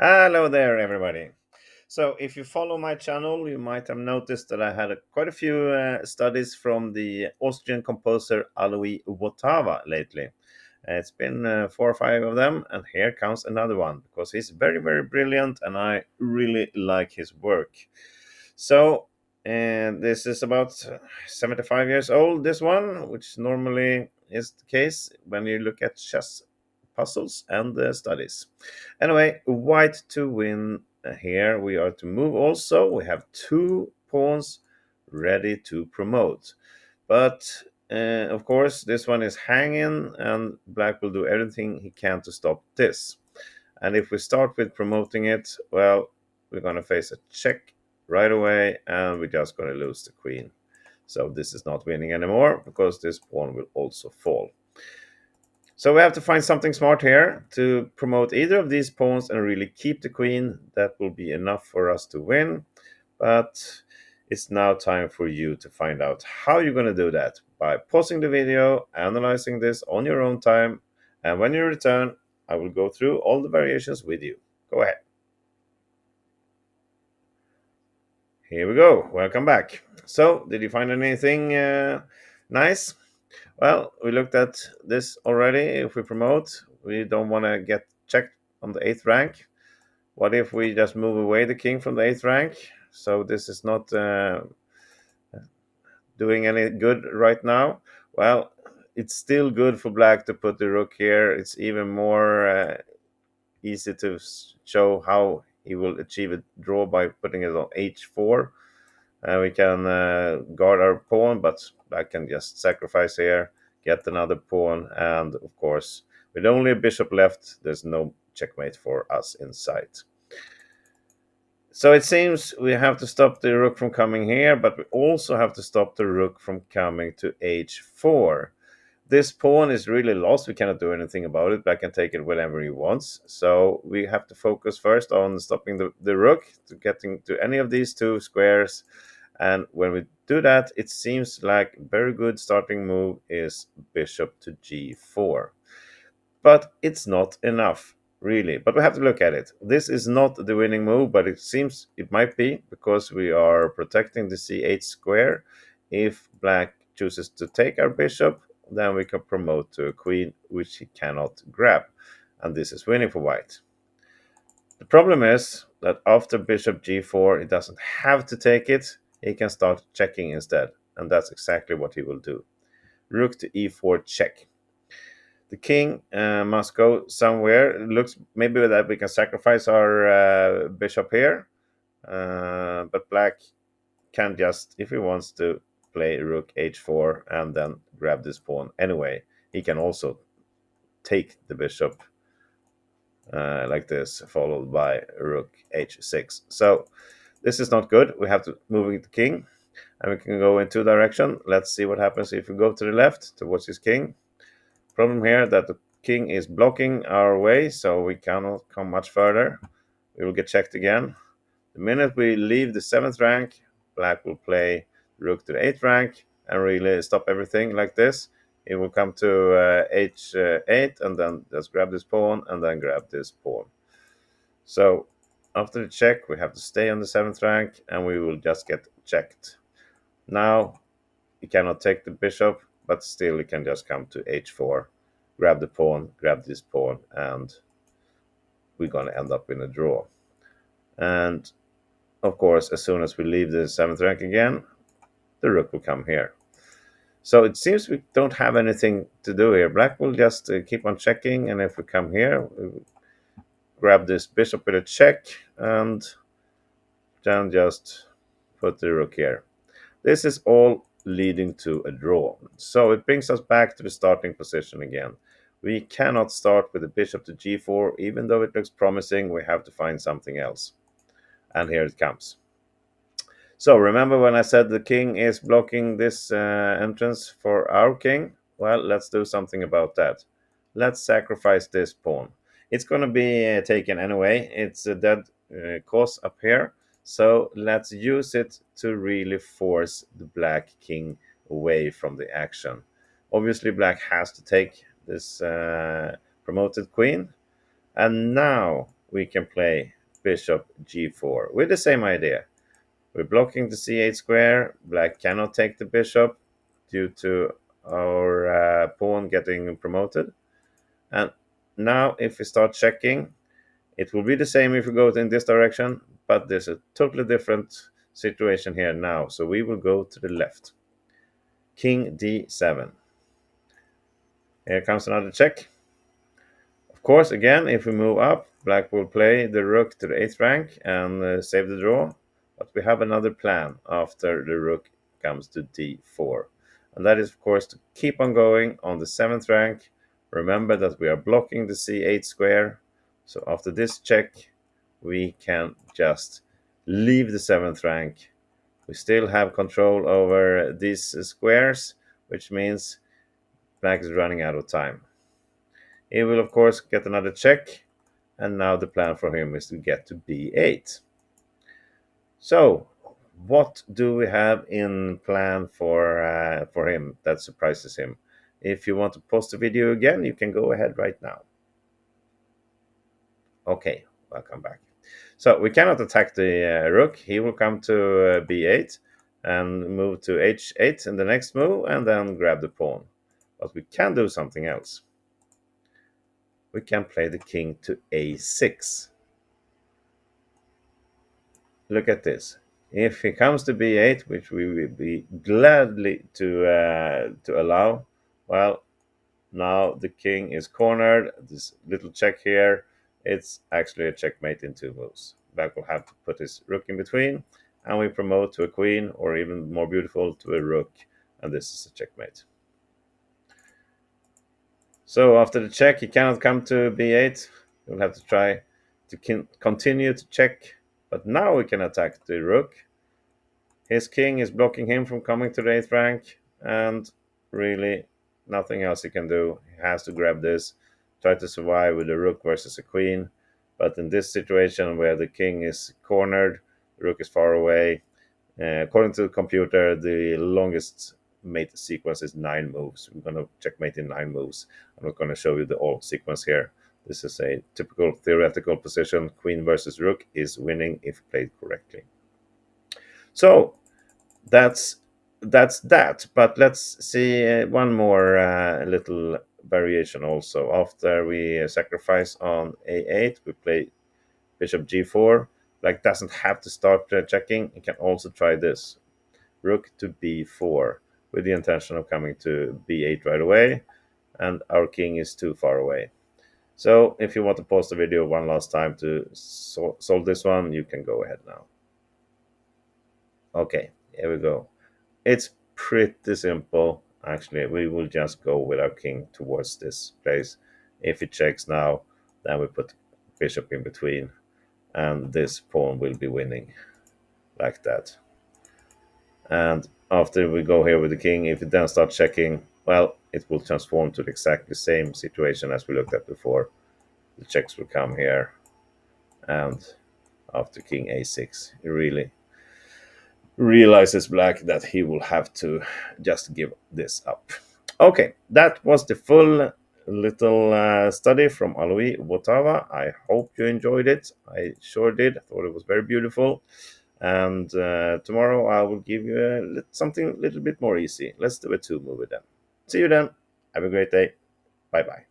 Hello there, everybody. So, if you follow my channel, you might have noticed that I had quite a few studies from the Austrian composer Alois Wotawa lately. It's been 4 or 5 of them, and here comes another one because he's very, very brilliant, and I really like his work. So, and this is about 75 years old, this one, which normally is the case when you look at chess puzzles and studies. Anyway, white to win. Here we are to move also. We have 2 pawns ready to promote. But of course, this one is hanging, and black will do everything he can to stop this. And if we start with promoting it, well, we're going to face a check right away, and we're just going to lose the queen. So this is not winning anymore because this pawn will also fall. So we have to find something smart here to promote either of these pawns and really keep the queen. That will be enough for us to win. But it's now time for you to find out how you're going to do that by pausing the video, analyzing this on your own time, and when you return, I will go through all the variations with you. Go ahead. Here we go. Welcome back. So, did you find anything nice? Well, we looked at this already. If we promote, we don't want to get checked on the 8th rank. What if we just move away the king from the 8th rank? So this is not doing any good right now. Well, it's still good for black to put the rook here. It's even more easy to show how he will achieve a draw by putting it on h4. We can guard our pawn, but black can just sacrifice here, get another pawn, and of course, with only a bishop left, there's no checkmate for us in sight. So it seems we have to stop the rook from coming here, but we also have to stop the rook from coming to h4. This pawn is really lost. We cannot do anything about it. Black can take it whenever he wants. So we have to focus first on stopping the rook to getting to any of these 2 squares. And when we do that, it seems like a very good starting move is bishop to g4. But it's not enough, really. But we have to look at it. This is not the winning move, but it seems it might be because we are protecting the c8 square. If black chooses to take our bishop, then we can promote to a queen, which he cannot grab. And this is winning for white. The problem is that after bishop g4, he doesn't have to take it. He can start checking instead. And that's exactly what he will do. Rook to e4 check. The king must go somewhere. It looks maybe that we can sacrifice our bishop here. But black can just, if he wants to, play rook h4 and then grab this pawn anyway. He can also take the bishop like this, followed by rook h6. So this is not good. We have to move the king, and we can go in 2 directions. Let's see what happens if we go to the left towards his king. Problem here that the king is blocking our way, so we cannot come much further. We will get checked again. The minute we leave the 7th rank, black will play rook to the 8th rank and really stop everything like this. It will come to h8 and then just grab this pawn and then grab this pawn. So after the check, we have to stay on the 7th rank and we will just get checked. Now he cannot take the bishop, but still he can just come to h4, grab the pawn, grab this pawn, and we're going to end up in a draw. And of course, as soon as we leave the 7th rank again, the rook will come here. So it seems we don't have anything to do here. Black will just keep on checking, and if we come here, we grab this bishop with a check, and then just put the rook here. This is all leading to a draw. So it brings us back to the starting position again. We cannot start with the bishop to g4. Even though it looks promising, we have to find something else. And here it comes. So remember when I said the king is blocking this entrance for our king? Well, let's do something about that. Let's sacrifice this pawn. It's going to be taken anyway. It's a dead cause up here. So let's use it to really force the black king away from the action. Obviously, black has to take this promoted queen. And now we can play bishop g4 with the same idea. We're blocking the c8 square. Black cannot take the bishop due to our pawn getting promoted. And now if we start checking, it will be the same if we go in this direction, but there's a totally different situation here now. So we will go to the left. King d7. Here comes another check. Of course, again, if we move up, black will play the rook to the 8th rank and save the draw. But we have another plan after the rook comes to d4. And that is, of course, to keep on going on the 7th rank. Remember that we are blocking the c8 square. So after this check, we can just leave the 7th rank. We still have control over these squares, which means black is running out of time. He will, of course, get another check, and now the plan for him is to get to b8. So, what do we have in plan for him that surprises him? If you want to pause the video again, you can go ahead right now. Okay, welcome back. So, we cannot attack the rook. He will come to b8 and move to h8 in the next move, and then grab the pawn. But we can do something else. We can play the king to a6. Look at this. If he comes to b8, which we will be gladly to allow, well, now the king is cornered. This little check here, it's actually a checkmate in 2 moves. Black will have to put his rook in between, and we promote to a queen, or even more beautiful, to a rook, and this is a checkmate. So after the check, he cannot come to b8. We'll have to try to continue to check, but now we can attack the rook. His king is blocking him from coming to the 8th rank, and really nothing else he can do. He has to grab this, try to survive with a rook versus a queen. But in this situation where the king is cornered, the rook is far away, according to the computer, the longest mate sequence is 9 moves. We're going to checkmate in 9 moves. I'm not going to show you the all sequence here. This is a typical theoretical position. Queen versus rook is winning if played correctly. So that's that. But let's see one more little variation also. After we sacrifice on a8, we play bishop g4. Black doesn't have to start checking. He can also try this. Rook to b4 with the intention of coming to b8 right away, and our king is too far away. So if you want to pause the video one last time to solve this one, you can go ahead now. Okay, here we go. It's pretty simple. Actually, we will just go with our king towards this place. If he checks now, then we put bishop in between, and this pawn will be winning like that. And after we go here with the king, if it then starts checking, well, it will transform to exactly the same situation as we looked at before. The checks will come here, and after king a6, he really realizes black that he will have to just give this up. Okay, that was the full little study from Alois Wotawa. I hope you enjoyed it. I sure did. I thought it was very beautiful. And tomorrow I will give you something a little bit more easy. Let's do a 2 movie then. See you then. Have a great day. Bye bye.